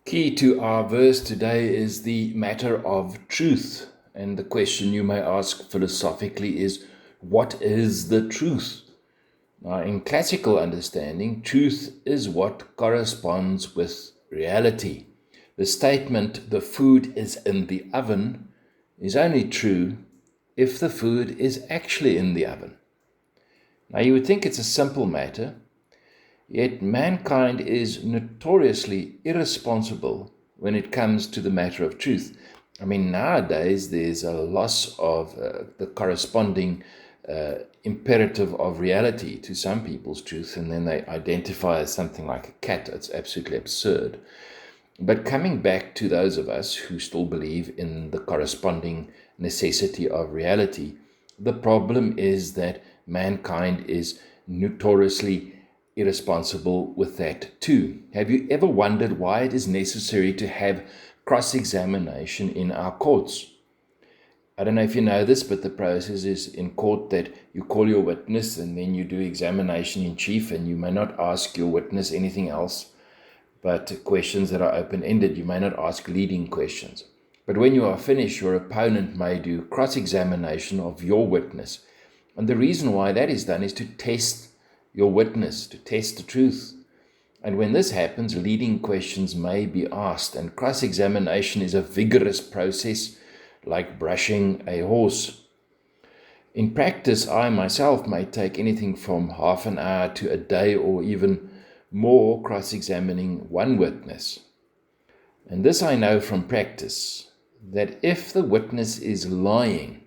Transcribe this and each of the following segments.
Key to our verse today is the matter of truth. And the question you may ask philosophically is, what is the truth? Now, in classical understanding, truth is what corresponds with reality. The statement, the food is in the oven, is only true if the food is actually in the oven. Now, you would think it's a simple matter, yet mankind is notoriously irresponsible when it comes to the matter of truth. I mean, nowadays there's a loss of the corresponding imperative of reality to some people's truth, and then they identify as something like a cat. It's absolutely absurd. But coming back to those of us who still believe in the corresponding necessity of reality, the problem is that mankind is notoriously irresponsible with that too. Have you ever wondered why it is necessary to have cross-examination in our courts? I don't know if you know this, but the process is in court that you call your witness and then you do examination in chief, and you may not ask your witness anything else but questions that are open-ended. You may not ask leading questions. But when you are finished, your opponent may do cross-examination of your witness. And the reason why that is done is to test your witness, to test the truth. And when this happens, leading questions may be asked. And cross-examination is a vigorous process, like brushing a horse. In practice, I myself may take anything from half an hour to a day or even more cross-examining one witness. And this I know from practice, that if the witness is lying,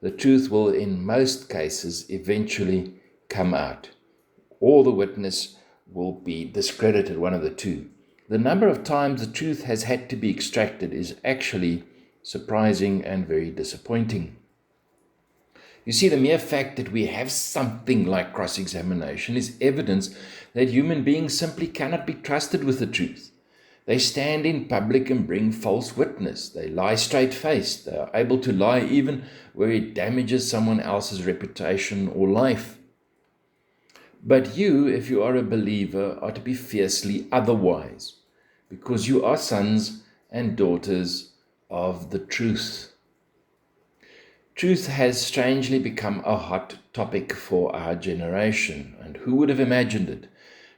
the truth will in most cases eventually come out, or the witness will be discredited, one of the two. The number of times the truth has had to be extracted is actually surprising and very disappointing. You see, the mere fact that we have something like cross-examination is evidence that human beings simply cannot be trusted with the truth. They stand in public and bring false witness. They lie straight-faced. They are able to lie even where it damages someone else's reputation or life. But you, if you are a believer, are to be fiercely otherwise, because you are sons and daughters of the truth. Truth has strangely become a hot topic for our generation, and who would have imagined it?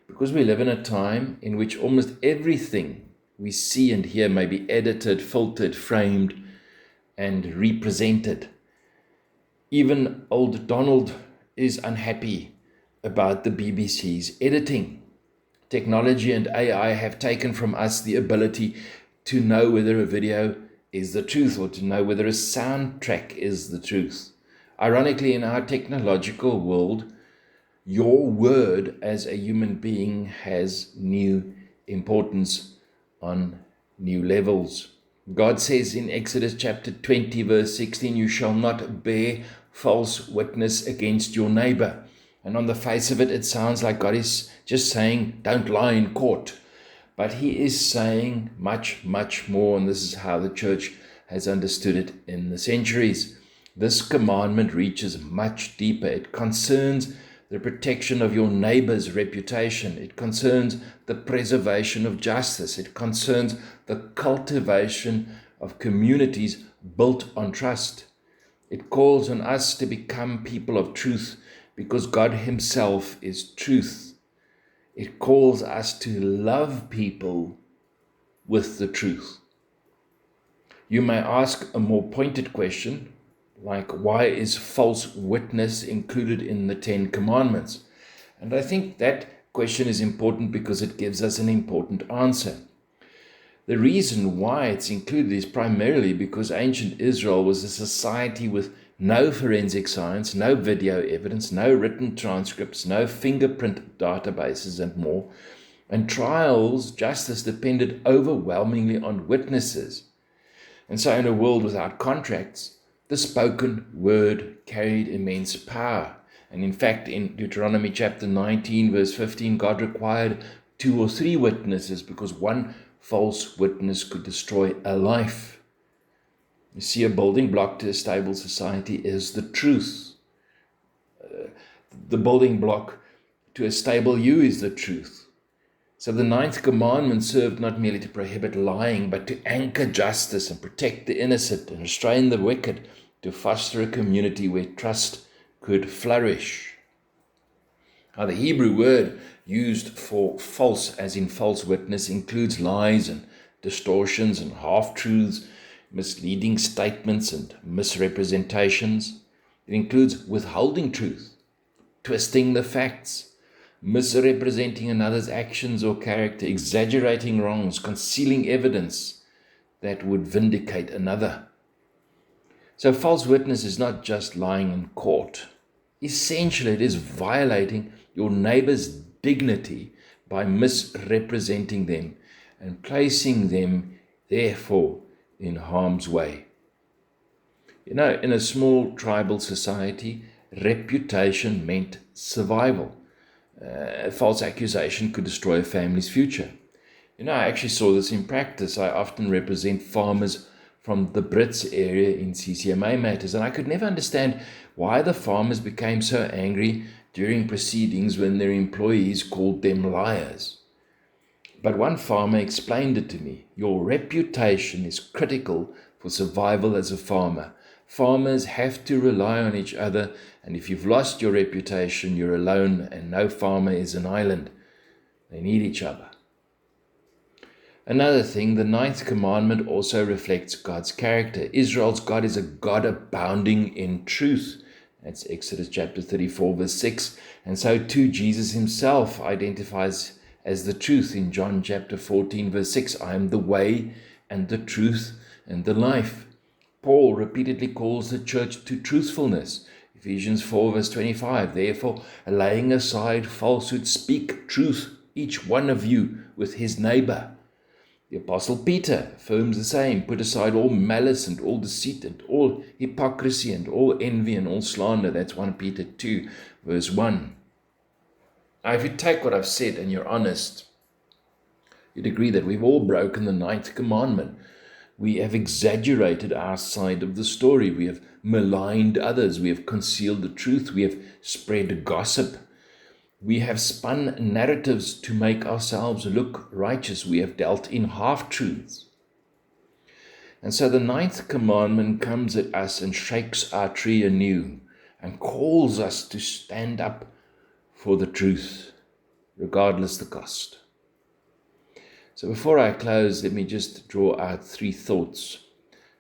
Because we live in a time in which almost everything we see and hear may be edited, filtered, framed, and represented. Even old Donald is unhappy about the BBC's editing. Technology and AI have taken from us the ability to know whether a video is the truth, or to know whether a soundtrack is the truth. Ironically, in our technological world, your word as a human being has new importance on new levels. God says in Exodus chapter 20, verse 16, you shall not bear false witness against your neighbor. And on the face of it, it sounds like God is just saying, don't lie in court. But he is saying much, much more, and this is how the church has understood it in the centuries. This commandment reaches much deeper. It concerns the protection of your neighbor's reputation. It concerns the preservation of justice. It concerns the cultivation of communities built on trust. It calls on us to become people of truth because God himself is truth. It calls us to love people with the truth. You may ask a more pointed question, like why is false witness included in the 10 Commandments? And I think that question is important because it gives us an important answer. The reason why it's included is primarily because ancient Israel was a society with no forensic science, no video evidence, no written transcripts, no fingerprint databases and more. And trials, justice depended overwhelmingly on witnesses. And so in a world without contracts, the spoken word carried immense power. And in fact, in Deuteronomy chapter 19, verse 15, God required 2 or 3 witnesses because one false witness could destroy a life. You see, a building block to a stable society is the truth. The building block to a stable you is the truth. So the ninth commandment served not merely to prohibit lying, but to anchor justice and protect the innocent and restrain the wicked, to foster a community where trust could flourish. Now, the Hebrew word used for false, as in false witness, includes lies and distortions and half-truths, misleading statements and misrepresentations. It includes withholding truth, twisting the facts, misrepresenting another's actions or character, exaggerating wrongs, concealing evidence that would vindicate another. So false witness is not just lying in court. Essentially, it is violating your neighbor's dignity by misrepresenting them and placing them, therefore, in harm's way. You know, in a small tribal society, reputation meant survival. A false accusation could destroy a family's future. You know, I actually saw this in practice. I often represent farmers from the Brits area in CCMA matters, and I could never understand why the farmers became so angry during proceedings when their employees called them liars. But one farmer explained it to me. Your reputation is critical for survival as a farmer. Farmers have to rely on each other, and if you've lost your reputation, you're alone, and no farmer is an island. They need each other. Another thing, the ninth commandment also reflects God's character. Israel's God is a God abounding in truth. That's Exodus chapter 34, verse 6. And so too, Jesus himself identifies as the truth in John chapter 14, verse 6. I am the way and the truth and the life. Paul repeatedly calls the church to truthfulness. Ephesians 4, verse 25. Therefore, laying aside falsehood, speak truth, each one of you, with his neighbor. The Apostle Peter affirms the same. Put aside all malice and all deceit and all hypocrisy and all envy and all slander. That's 1 Peter 2, verse 1. Now, if you take what I've said and you're honest, you'd agree that we've all broken the ninth commandment. We have exaggerated our side of the story. We have maligned others. We have concealed the truth. We have spread gossip. We have spun narratives to make ourselves look righteous. We have dealt in half-truths. And so the ninth commandment comes at us and shakes our tree anew and calls us to stand up for the truth, regardless the cost. So before I close, let me just draw out 3 thoughts.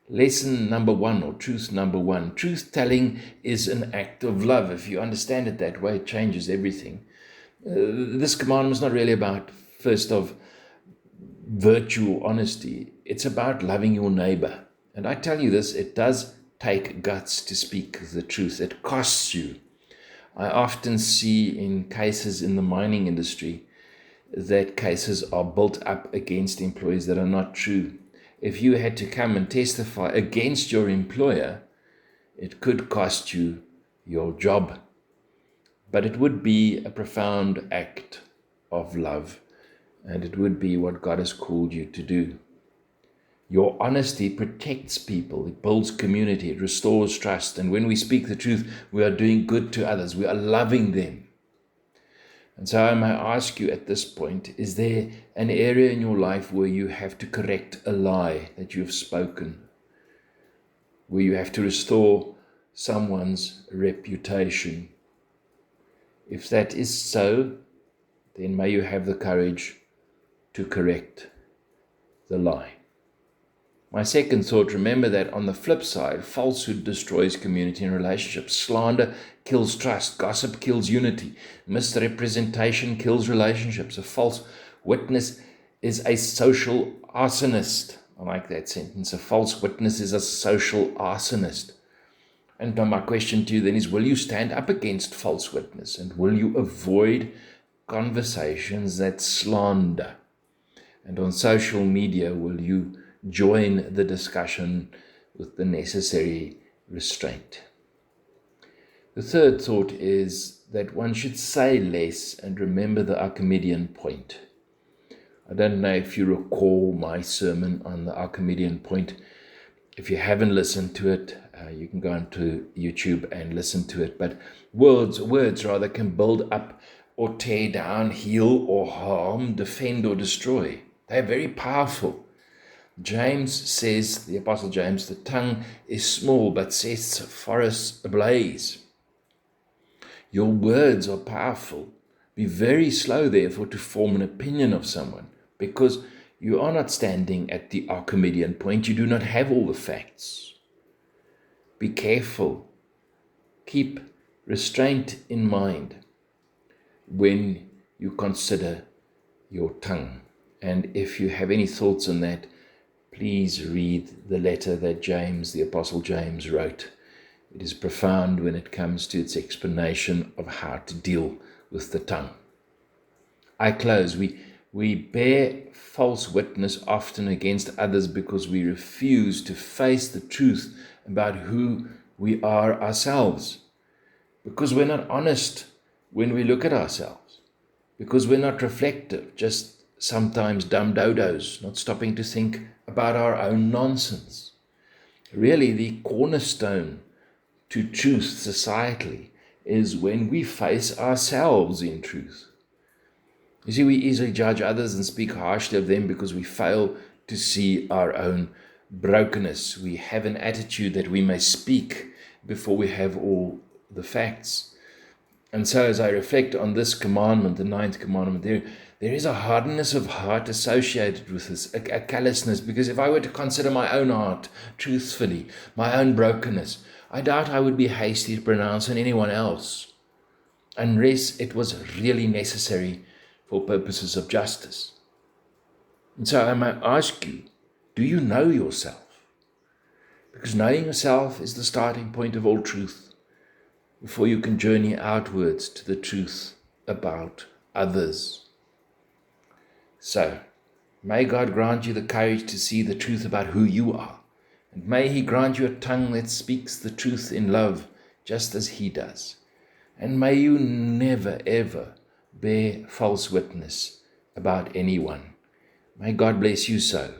Lesson number 1, or truth number 1. Truth-telling is an act of love. If you understand it that way, it changes everything. This commandment is not really about, first of, virtue or honesty. It's about loving your neighbor. And I tell you this, it does take guts to speak the truth. It costs you. I often see in cases in the mining industry that cases are built up against employees that are not true. If you had to come and testify against your employer, it could cost you your job. But it would be a profound act of love, and it would be what God has called you to do. Your honesty protects people, it builds community, it restores trust, and when we speak the truth, we are doing good to others, we are loving them. And so I may ask you at this point, is there an area in your life where you have to correct a lie that you have spoken? Where you have to restore someone's reputation? If that is so, then may you have the courage to correct the lie. My second thought, remember that on the flip side, falsehood destroys community and relationships. Slander kills trust. Gossip kills unity. Misrepresentation kills relationships. A false witness is a social arsonist. I like that sentence. A false witness is a social arsonist. And my question to you then is, will you stand up against false witness? And will you avoid conversations that slander? And on social media, will you join the discussion with the necessary restraint? The third thought is that one should say less and remember the Archimedean point. I don't know if you recall my sermon on the Archimedean point. If you haven't listened to it, you can go onto YouTube and listen to it. But words can build up or tear down, heal or harm, defend or destroy. They're very powerful. James says, the Apostle James, the tongue is small but sets forests ablaze. Your words are powerful. Be very slow, therefore, to form an opinion of someone, because you are not standing at the Archimedean point. You do not have all the facts. Be careful. Keep restraint in mind when you consider your tongue. And if you have any thoughts on that, please read the letter that James, the Apostle James, wrote. It is profound when it comes to its explanation of how to deal with the tongue. I close. We bear false witness often against others because we refuse to face the truth about who we are ourselves. Because we're not honest when we look at ourselves. Because we're not reflective, just sometimes dumb dodos, not stopping to think about our own nonsense. Really, the cornerstone to truth societally is when we face ourselves in truth. You see, we easily judge others and speak harshly of them because we fail to see our own brokenness. We have an attitude that we may speak before we have all the facts. And so as I reflect on this commandment, the 9th commandment, there is a hardness of heart associated with this, a callousness, because if I were to consider my own heart truthfully, my own brokenness, I doubt I would be hasty to pronounce on anyone else, unless it was really necessary for purposes of justice. And so I might ask you, do you know yourself? Because knowing yourself is the starting point of all truth, before you can journey outwards to the truth about others. So, may God grant you the courage to see the truth about who you are, and may He grant you a tongue that speaks the truth in love, just as He does. And may you never, ever bear false witness about anyone. May God bless you so.